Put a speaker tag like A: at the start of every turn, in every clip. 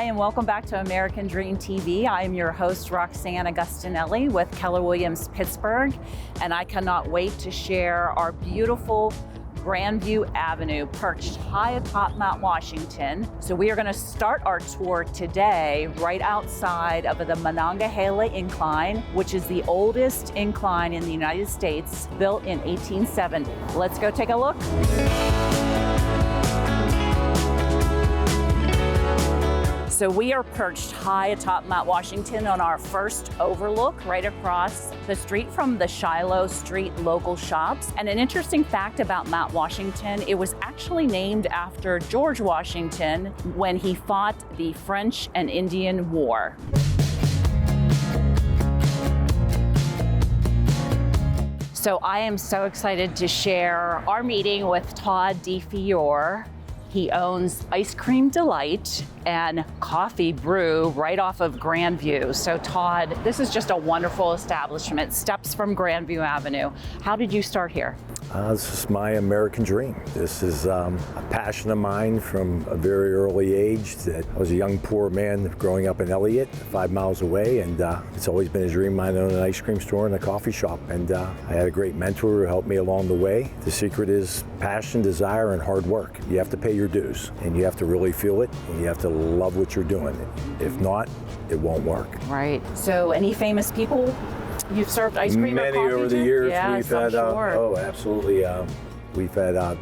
A: and welcome back to American Dream TV. I am your host, Roxane Agostinelli with Keller Williams Pittsburgh, and I cannot wait to share our beautiful Grandview Avenue perched high atop Mount Washington. So we are going to start our tour today right outside of the Monongahela Incline, which is the oldest incline in the United States, built in 1870. Let's go take a look. So we are perched high atop Mount Washington on our first overlook right across the street from the Shiloh Street local shops. And an interesting fact about Mount Washington, it was actually named after George Washington when he fought the French and Indian War. So I am so excited to share our meeting with Todd DeFiore. He owns Ice Cream Delight and Coffee Brew right off of Grandview. So Todd, this is just a wonderful establishment, steps from Grandview Avenue. How did you start here?
B: This is my American dream. This is a passion of mine from a very early age. That I was a young poor man growing up in Elliott, 5 miles away, and it's always been a dream of mine to own an ice cream store and a coffee shop. And I had a great mentor who helped me along the way. The secret is passion, desire, and hard work. You have to pay your dues, and you have to really feel it, and you have to love what you're doing. If not, it won't work.
A: Right. So any famous people you've served ice cream
B: Many
A: or coffee
B: over the
A: to?
B: years.
A: Yes,
B: we've had,
A: sure.
B: oh, absolutely. We've had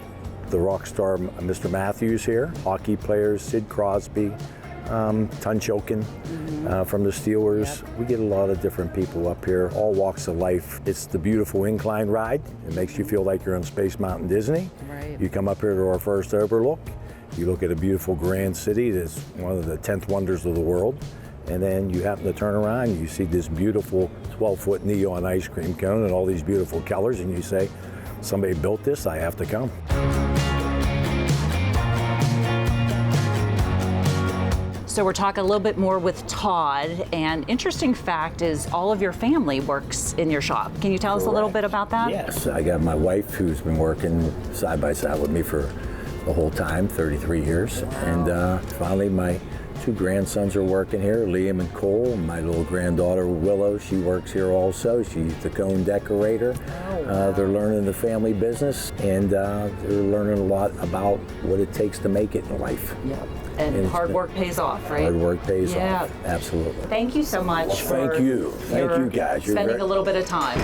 B: the rock star Mr. Matthews here, hockey players, Sid Crosby, Tunchokin from the Steelers. Yep. We get a lot of different people up here, all walks of life. It's the beautiful incline ride. It makes you feel like you're on Space Mountain Disney. Right. You come up here to our first overlook. You look at a beautiful grand city that's one of the 10th wonders of the world. And then you happen to turn around and you see this beautiful 12-foot neon ice cream cone and all these beautiful colors, and you say, somebody built this, I have to come.
A: So we're talking a little bit more with Todd, and interesting fact is all of your family works in your shop. Can you tell us a little bit about that?
B: Yes, I got my wife who's been working side by side with me for the whole time, 33 years. And finally my 2 grandsons are working here, Liam and Cole. My little granddaughter, Willow, she works here also. She's the cone decorator. Oh, wow. They're learning the family business, and they're learning a lot about what it takes to make it in life.
A: Yep. And hard work pays off, right?
B: Hard work pays off, absolutely.
A: Thank you so much for
B: thank you guys.
A: Spending a little bit of time.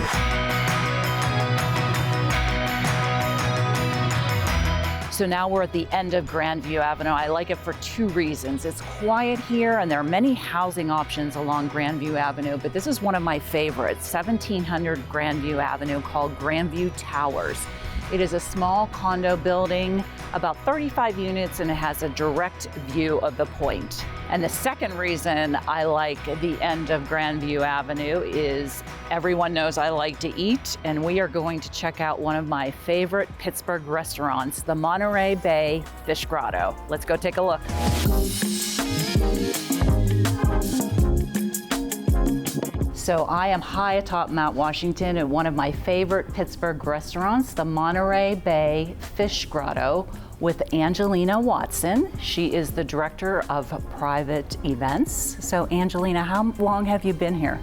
A: So now we're at the end of Grandview Avenue. I like it for 2 reasons. It's quiet here, and there are many housing options along Grandview Avenue, but this is one of my favorites, 1700 Grandview Avenue, called Grandview Towers. It is a small condo building, about 35 units, and it has a direct view of the point. And the second reason I like the end of Grandview Avenue is everyone knows I like to eat, and we are going to check out one of my favorite Pittsburgh restaurants, the Monterey Bay Fish Grotto. Let's go take a look. So I am high atop Mount Washington at one of my favorite Pittsburgh restaurants, the Monterey Bay Fish Grotto, with Angelina Watson. She is the director of private events. So Angelina, how long have you been here?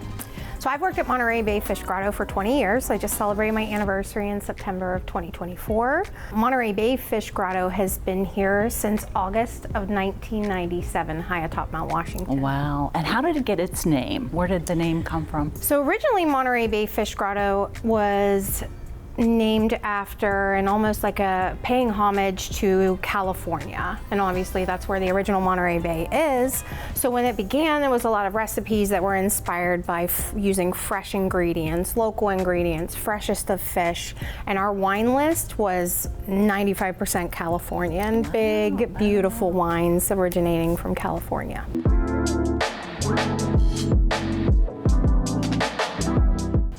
C: So I've worked at Monterey Bay Fish Grotto for 20 years. I just celebrated my anniversary in September of 2024. Monterey Bay Fish Grotto has been here since August of 1997, high atop Mount Washington.
A: Wow, and how did it get its name? Where did the name come from?
C: So originally Monterey Bay Fish Grotto was named after and almost like a paying homage to California. And obviously that's where the original Monterey Bay is. So when it began, there was a lot of recipes that were inspired by using fresh ingredients, local ingredients, freshest of fish. And our wine list was 95% Californian, big, beautiful wines originating from California.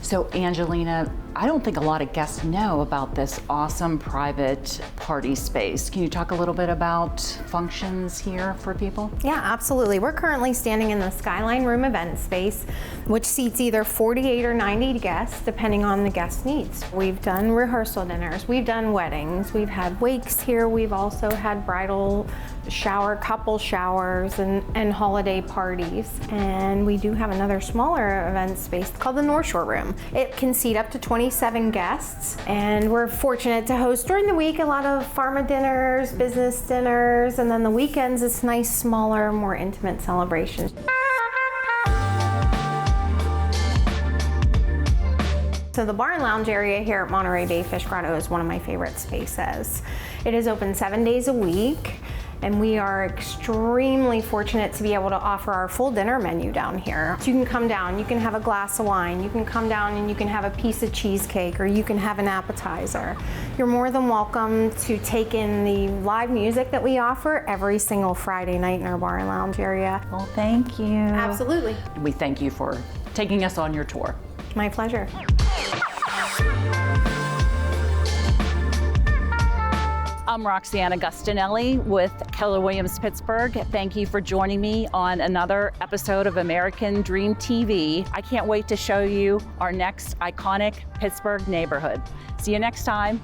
A: So Angelina, I don't think a lot of guests know about this awesome private party space. Can you talk a little bit about functions here for people?
C: Yeah, absolutely. We're currently standing in the Skyline Room event space, which seats either 48 or 90 guests, depending on the guest needs. We've done rehearsal dinners, we've done weddings, we've had wakes here, we've also had bridal shower, couple showers, and holiday parties. And we do have another smaller event space called the North Shore Room. It can seat up to 27 guests, and we're fortunate to host during the week a lot of pharma dinners, business dinners, and then the weekends it's nice, smaller, more intimate celebrations. So the bar and lounge area here at Monterey Bay Fish Grotto is one of my favorite spaces. It is open 7 days a week, and we are extremely fortunate to be able to offer our full dinner menu down here. So you can come down, you can have a glass of wine, you can come down and you can have a piece of cheesecake, or you can have an appetizer. You're more than welcome to take in the live music that we offer every single Friday night in our bar and lounge area.
A: Well, thank you.
C: Absolutely.
A: We thank you for taking us on your tour.
C: My pleasure.
A: I'm Roxane Agostinelli with Keller Williams Pittsburgh. Thank you for joining me on another episode of American Dream TV. I can't wait to show you our next iconic Pittsburgh neighborhood. See you next time.